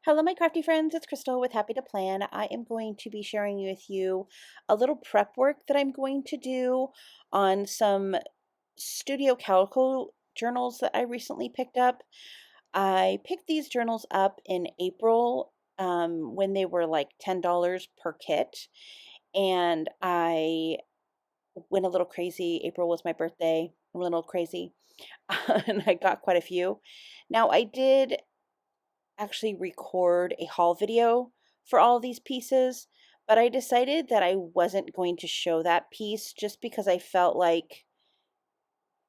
Hello, my crafty friends. It's Crystal with Happy to Plan. I am going to be sharing with you a little prep work that I'm going to do on some Studio Calico journals that I recently picked up. I picked these journals up in April when they were like $10 per kit, and I went a little crazy. April was my birthday. I went a little crazy, and I got quite a few. Now, I did actually record a haul video for all these pieces, but I decided that I wasn't going to show that piece just because I felt like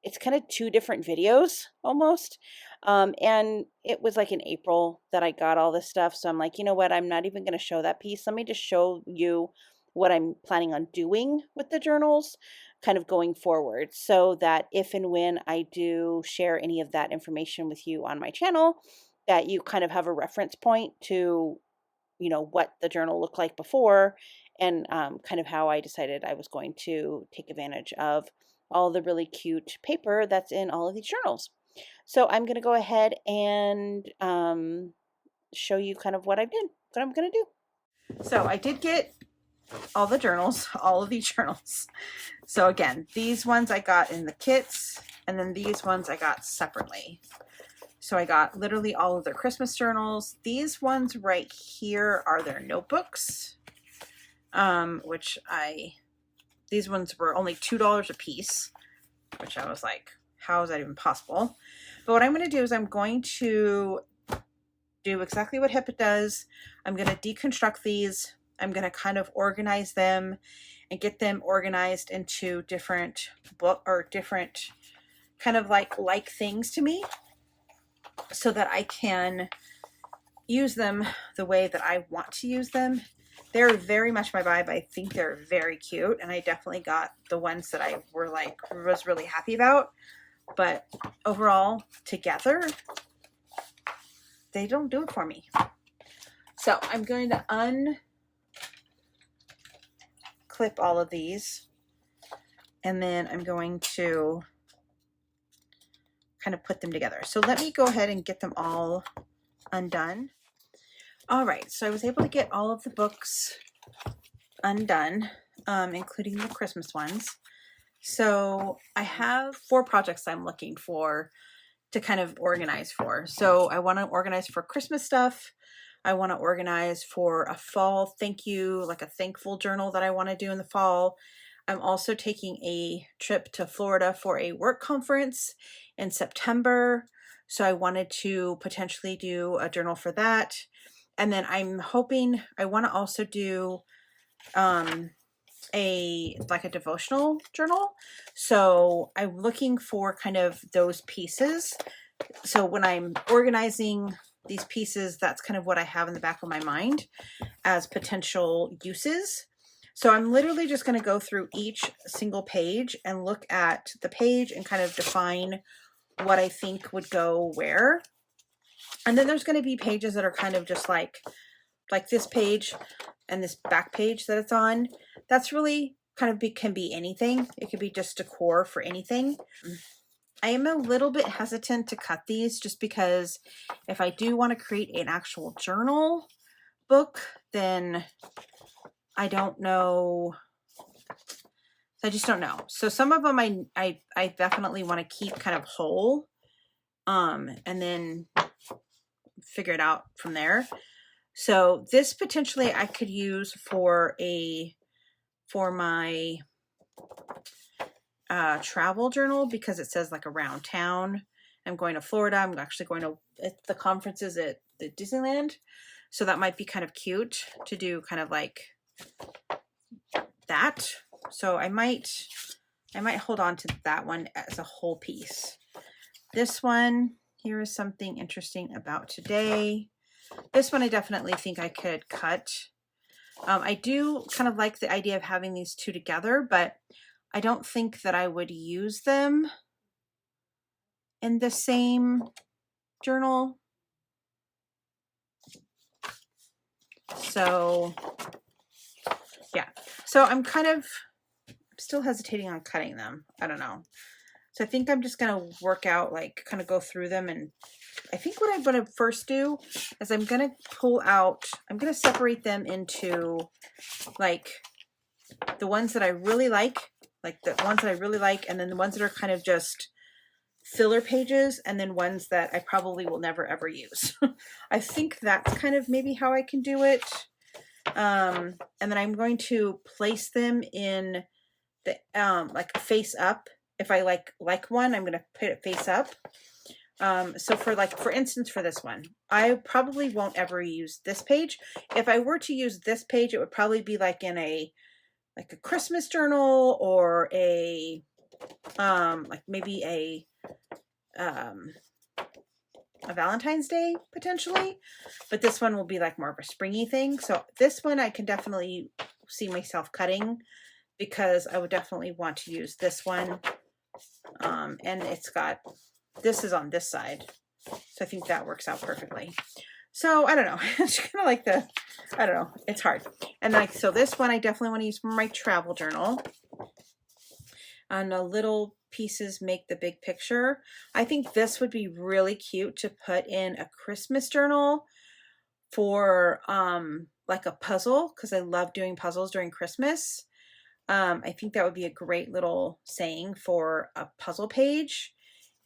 it's kind of two different videos almost. And it was like in April that I got all this stuff. So I'm like, you know what? I'm not even going to show that piece. Let me just show you what I'm planning on doing with the journals kind of going forward, so that if and when I do share any of that information with you on my channel, that you kind of have a reference point to, what the journal looked like before, and kind of how I decided I was going to take advantage of all the really cute paper that's in all of these journals. So I'm going to go ahead and show you kind of what I'm going to do. So I did get all the journals, all of these journals. So again, these ones I got in the kits, and then these ones I got separately. So I got literally all of their Christmas journals. These ones right here are their notebooks, these ones were only $2 a piece, which I was like, how is that even possible? But what I'm going to do is I'm going to do exactly what HIPAA does. I'm going to deconstruct these. I'm going to kind of organize them and get them organized into different different kind of like things to me, so that I can use them the way that I want to use them. They're very much my vibe. I think they're very cute, and I definitely got the ones that I was really happy about. But overall, together, they don't do it for me. So I'm going to unclip all of these, and then I'm going to kind of put them together. So let me go ahead and get them all undone. All right, so I was able to get all of the books undone, including the Christmas ones. So I have 4 projects I'm looking for to kind of organize for. So I want to organize for Christmas stuff. I want to organize for a fall thank you, like a thankful journal that I want to do in the fall. I'm also taking a trip to Florida for a work conference in September. So I wanted to potentially do a journal for that. And then I'm hoping I want to also do a devotional journal. So I'm looking for kind of those pieces. So when I'm organizing these pieces, that's kind of what I have in the back of my mind as potential uses. So I'm literally just going to go through each single page and look at the page and kind of define what I think would go where. And then there's going to be pages that are kind of just like this page and this back page that it's on. That's really kind of can be anything. It could be just decor for anything. I am a little bit hesitant to cut these just because if I do want to create an actual journal book, then I don't know. I just don't know. So some of them I definitely want to keep kind of whole, and then figure it out from there. So this potentially I could use for my travel journal, because it says like around town. I'm going to Florida. I'm actually going to the conferences at the Disneyland. So that might be kind of cute to do kind of like that. So I might hold on to that one as a whole piece. This one, here is something interesting about today. This one I definitely think I could cut. I do kind of like the idea of having these two together, but I don't think that I would use them in the same journal. So yeah, so I'm still hesitating on cutting them. I don't know. So I think I'm just going to work out, like kind of go through them. And I think what I'm going to first do is I'm going to pull out, I'm going to separate them into like the ones that I really like the ones that I really like, and then the ones that are kind of just filler pages, and then ones that I probably will never ever use. I think that's kind of maybe how I can do it. And then I'm going to place them in the like face up. If I like one, I'm going to put it face up. So for instance, for this one, I probably won't ever use this page. If I were to use this page, it would probably be like in a Christmas journal, or a like maybe a Valentine's Day potentially, but this one will be like more of a springy thing. So this one I can definitely see myself cutting, because I would definitely want to use this one. And this is on this side, so I think that works out perfectly. So I don't know, it's kind of like I don't know, it's hard. And so this one I definitely want to use for my travel journal. And the little pieces make the big picture. I think this would be really cute to put in a Christmas journal for like a puzzle, because I love doing puzzles during Christmas. I think that would be a great little saying for a puzzle page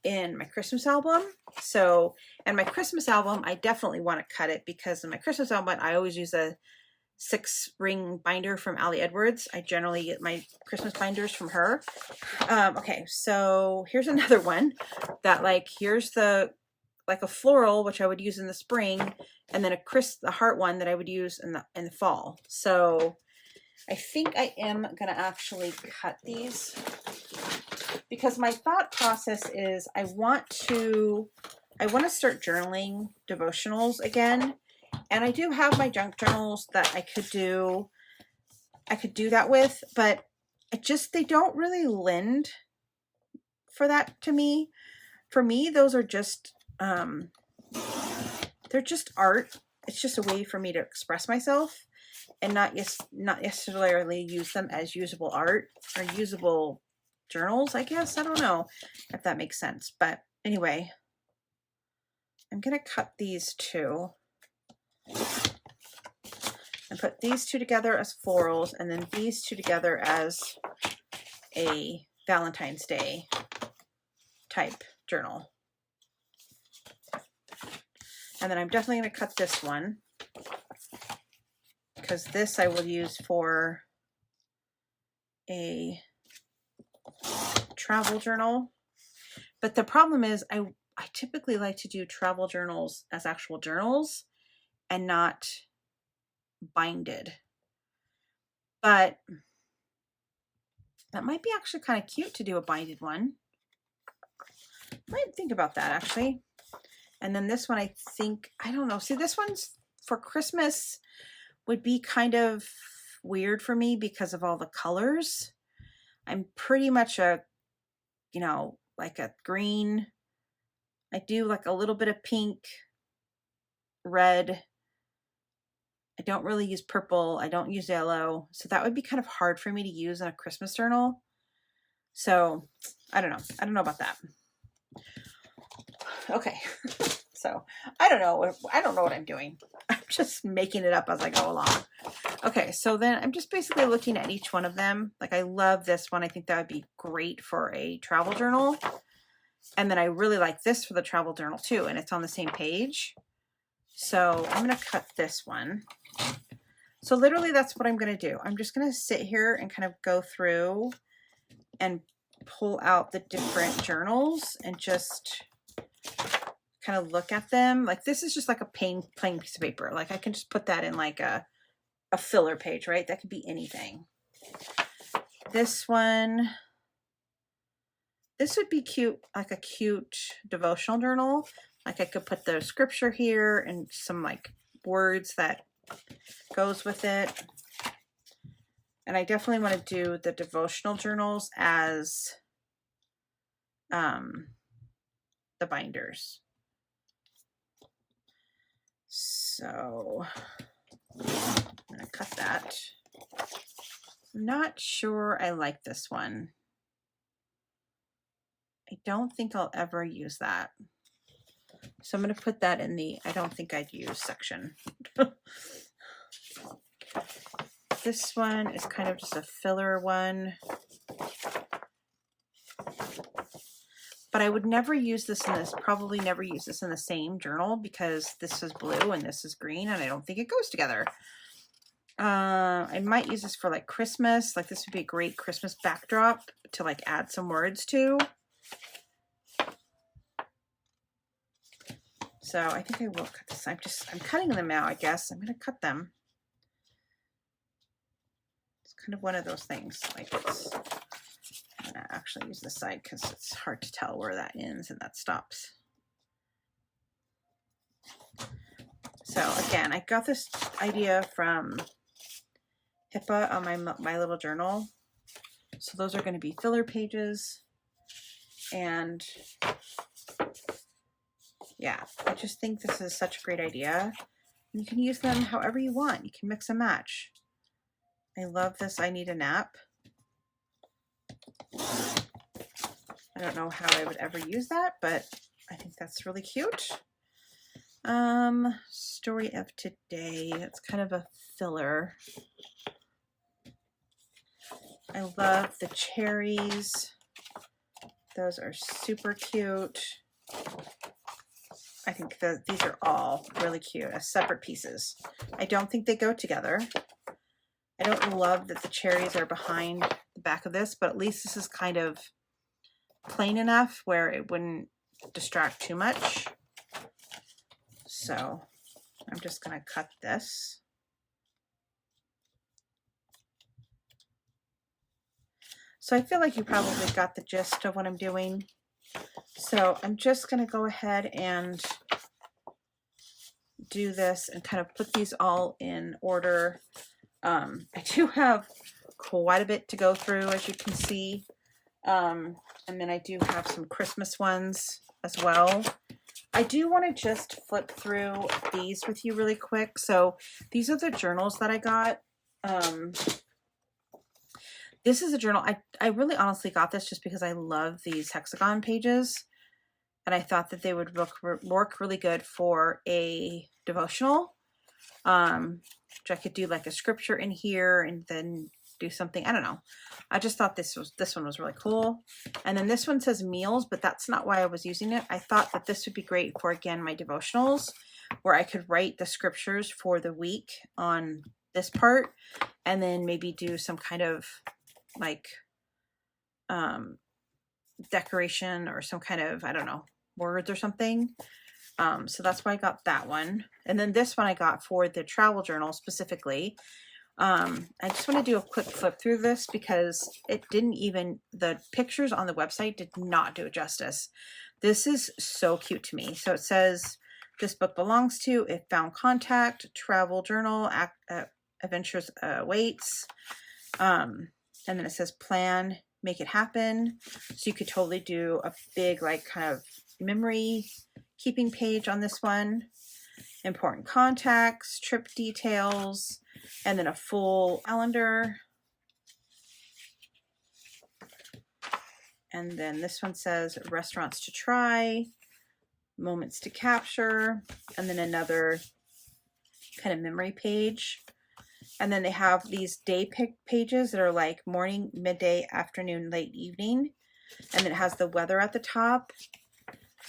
in my Christmas album. So, and my Christmas album, I definitely want to cut it, because in my Christmas album, I always use a 6-ring binder from Ali Edwards. I generally get my Christmas binders from her. Okay, so here's another one that here's the a floral, which I would use in the spring, and then the heart one that I would use in the fall. So I think I am gonna actually cut these, because my thought process is I want to start journaling devotionals again. And I do have my junk journals that I could do that with, but they don't really lend for that to me. For me, those are just, they're just art. It's just a way for me to express myself, and not necessarily use them as usable art or usable journals, I guess. I don't know if that makes sense. But anyway, I'm going to cut these two and put these two together as florals, and then these two together as a Valentine's Day type journal. And then I'm definitely going to cut this one, because this I will use for a travel journal. But the problem is I typically like to do travel journals as actual journals and not binded. But that might be actually kind of cute to do a binded one. Might think about that actually. And then this one, I think, I don't know. See, this one's for Christmas would be kind of weird for me because of all the colors. I'm pretty much a, like a green. I do like a little bit of pink, red. I don't really use purple. I don't use yellow. So that would be kind of hard for me to use in a Christmas journal. So I don't know. I don't know about that. Okay. So I don't know. I don't know what I'm doing. I'm just making it up as I go along. Okay. So then I'm just basically looking at each one of them. Like, I love this one. I think that would be great for a travel journal. And then I really like this for the travel journal too. And it's on the same page. So I'm going to cut this one. So literally that's what I'm going to do. I'm just going to sit here and kind of go through and pull out the different journals and just kind of look at them. Like, this is just like a plain piece of paper. Like, I can just put that in like a filler page, right? That could be anything. This one, this would be cute, like a cute devotional journal. Like, I could put the scripture here and some like words that goes with it. And I definitely want to do the devotional journals as the binders. So I'm going to cut that. I'm not sure I like this one. I don't think I'll ever use that. So I'm going to put that in the I don't think I'd use section. This one is kind of just a filler one. But I would never use this in this, probably never use this in the same journal because this is blue and this is green and I don't think it goes together. I might use this for like Christmas. Like this would be a great Christmas backdrop to like add some words to. So I think I will cut this. I'm cutting them out, I guess. I'm going to cut them. It's kind of one of those things. Like it's, I'm going to actually use this side because it's hard to tell where that ends and that stops. So again, I got this idea from HIPAA on my little journal. So those are going to be filler pages. And yeah, I just think this is such a great idea. You can use them however you want. You can mix and match. I love this I need a nap. I don't know how I would ever use that, but I think that's really cute. Story of today. It's kind of a filler. I love the cherries. Those are super cute. I think these are all really cute as separate pieces. I don't think they go together. I don't love that the cherries are behind the back of this, but at least this is kind of plain enough where it wouldn't distract too much. So I'm just going to cut this. So I feel like you probably got the gist of what I'm doing. So I'm just going to go ahead and do this and kind of put these all in order. I do have quite a bit to go through, as you can see. And then I do have some Christmas ones as well. I do want to just flip through these with you really quick. So these are the journals that I got. This is a journal. I really honestly got this just because I love these hexagon pages. And I thought that they would work really good for a devotional. Which I could do like a scripture in here and then do something. I don't know. I just thought this one was really cool. And then this one says meals, but that's not why I was using it. I thought that this would be great for, again, my devotionals, where I could write the scriptures for the week on this part and then maybe do some kind of like decoration or some kind of, I don't know, words or something. So that's why I got that one. And then this one I got for the travel journal specifically. I just want to do a quick flip through this because it didn't even, the pictures on the website did not do it justice. This is so cute to me. So it says, this book belongs to If Found Contact, Travel Journal, Adventures Awaits. And then it says plan, make it happen. So you could totally do a big like kind of memory keeping page on this one. Important contacts, trip details, and then a full calendar. And then this one says restaurants to try, moments to capture, and then another kind of memory page. And then they have these day pick pages that are like morning, midday, afternoon, late evening. And then it has the weather at the top.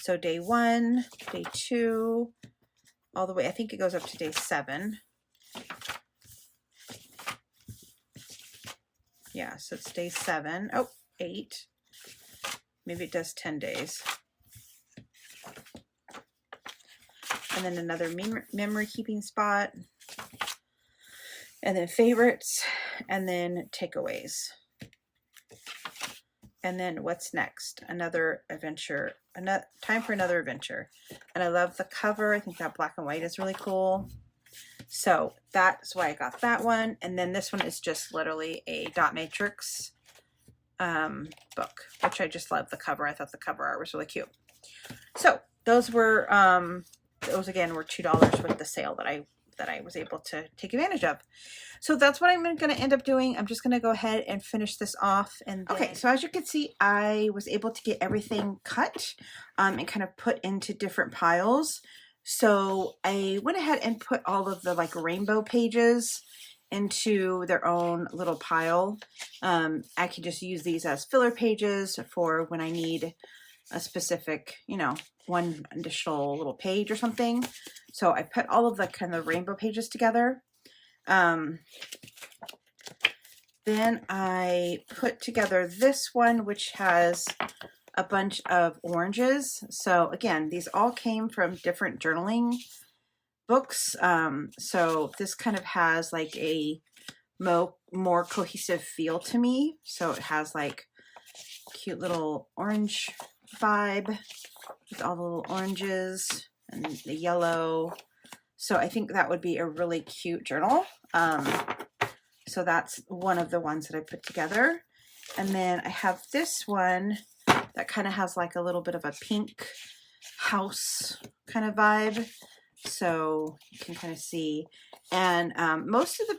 So day 1, day 2, all the way, I think it goes up to day 7. Yeah, so it's day 7. Oh, 8. Maybe it does 10 days. And then another memory keeping spot. And then favorites. And then takeaways. And then what's next? Another adventure. Time for another adventure. And I love the cover. I think that black and white is really cool. So that's why I got that one. And then this one is just literally a dot matrix book, which I just love the cover. I thought the cover art was really cute. So those were, those again were $2 with the sale that I that I was able to take advantage of. So that's what I'm going to end up doing. I'm just going to go ahead and finish this off. And then... Okay, so as you can see, I was able to get everything cut and kind of put into different piles. So I went ahead and put all of the like rainbow pages into their own little pile. I can just use these as filler pages for when I need a specific, you know, one additional little page or something. So I put all of the kind of rainbow pages together. Then I put together this one, which has a bunch of oranges. So again, these all came from different journaling books. So this kind of has like a more cohesive feel to me. So it has like cute little orange vibe with all the little oranges and the yellow. So I think that would be a really cute journal. So that's one of the ones that I put together. And then I have this one that kind of has like a little bit of a pink house kind of vibe. So you can kind of see. And most of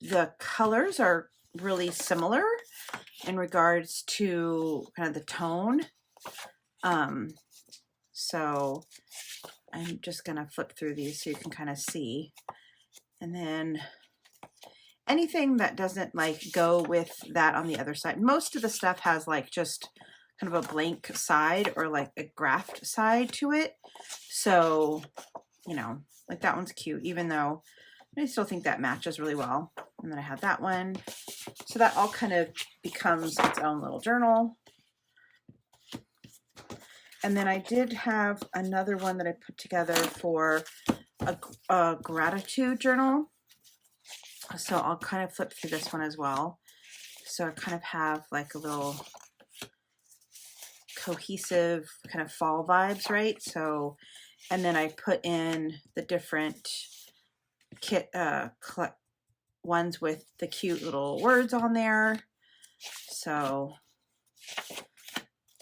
the colors are really similar in regards to kind of the tone. So I'm just going to flip through these so you can kind of see. And then anything that doesn't like go with that on the other side. Most of the stuff has like just kind of a blank side or like a graphed side to it. So, you know, like that one's cute, even though I still think that matches really well. And then I have that one. So that all kind of becomes its own little journal. And then I did have another one that I put together for a gratitude journal. So I'll kind of flip through this one as well. So I kind of have like a little cohesive kind of fall vibes, right? So, and then I put in the different ones with the cute little words on there. So,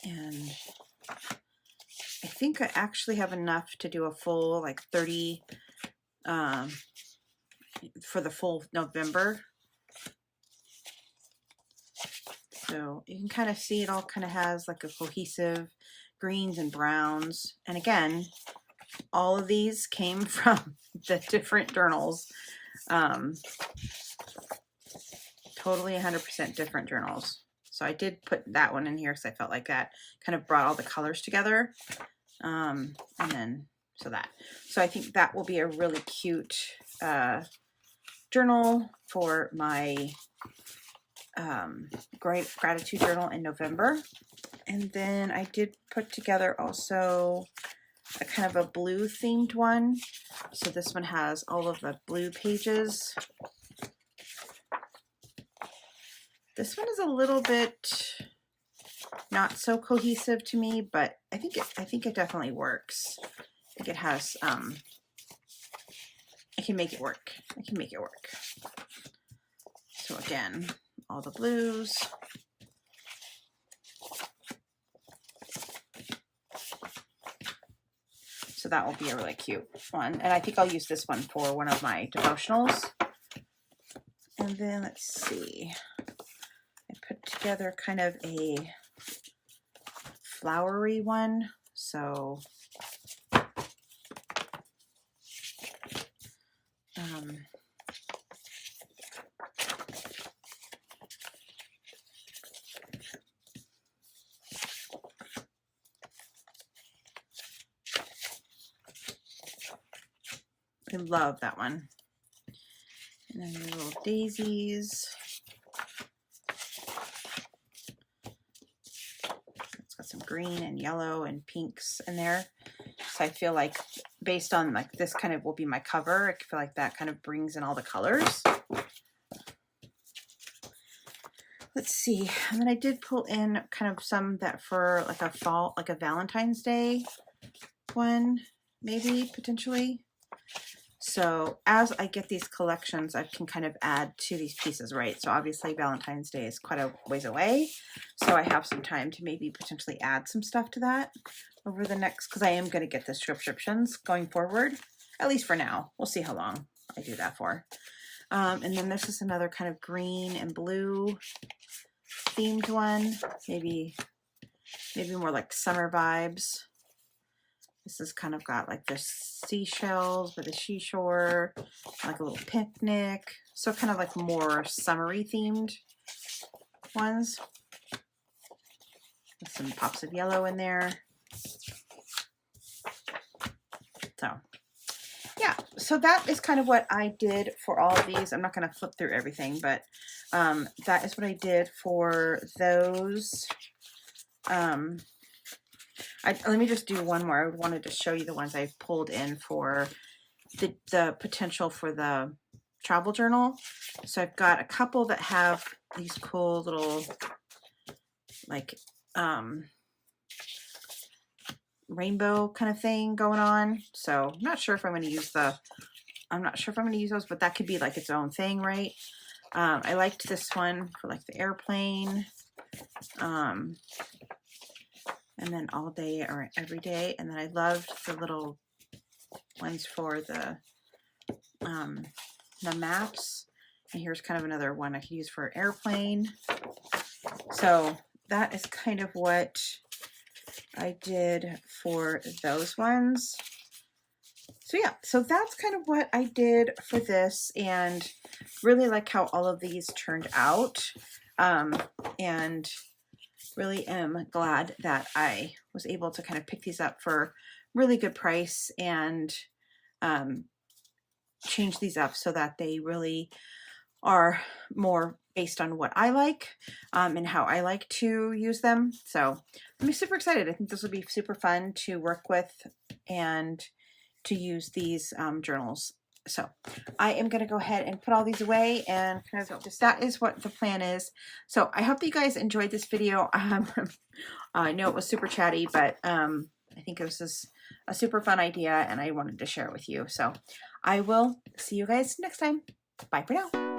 and I think I actually have enough to do a full like 30 for the full November. So you can kind of see it all kind of has like a cohesive greens and browns. And again, all of these came from the different journals. Totally 100% different journals. So I did put that one in here because I felt like that kind of brought all the colors together. And then, so I think that will be a really cute journal for my gratitude journal in November. And then I did put together also a kind of a blue themed one. So this one has all of the blue pages. This one is a little bit not so cohesive to me, but I think it definitely works. I think it has I can make it work. I can make it work. So again, all the blues. So that will be a really cute one. And I think I'll use this one for one of my devotionals. And then let's see. I put together kind of a flowery one. So I love that one. And then the little daisies. It's got some green and yellow and pinks in there. So I feel like based on like this kind of will be my cover, I feel like that kind of brings in all the colors. Let's see. And then I did pull in kind of some that for like a fall, like a Valentine's Day one, maybe potentially. So as I get these collections, I can kind of add to these pieces, right? So obviously Valentine's Day is quite a ways away. So I have some time to maybe potentially add some stuff to that over the next, because I am going to get the subscriptions going forward, at least for now. We'll see how long. I do that for. And then this is another kind of green and blue themed one. Maybe more like summer vibes. This has kind of got like the seashells with the seashore, like a little picnic. So kind of like more summery themed ones. With some pops of yellow in there. So yeah, so that is kind of what I did for all of these. I'm not going to flip through everything, but that is what I did for those. Let me just do one more. I wanted to show you the ones I pulled in for the potential for the travel journal. So I've got a couple that have these cool little like rainbow kind of thing going on. So I'm not sure if I'm going to use those, but that could be like its own thing, right? I liked this one for like the airplane. And then all day or every day. And then I loved the little ones for the maps. And here's kind of another one I could use for airplane. So that is kind of what I did for those ones. So yeah, so that's kind of what I did for this, and really like how all of these turned out. And really am glad that I was able to kind of pick these up for really good price and change these up so that they really are more based on what I like and how I like to use them. So I'm super excited. I think this will be super fun to work with and to use these journals. So I am going to go ahead and put all these away, and kind of just that is what the plan is. So I hope that you guys enjoyed this video. I know it was super chatty, but I think it was a super fun idea, and I wanted to share it with you. So I will see you guys next time. Bye for now.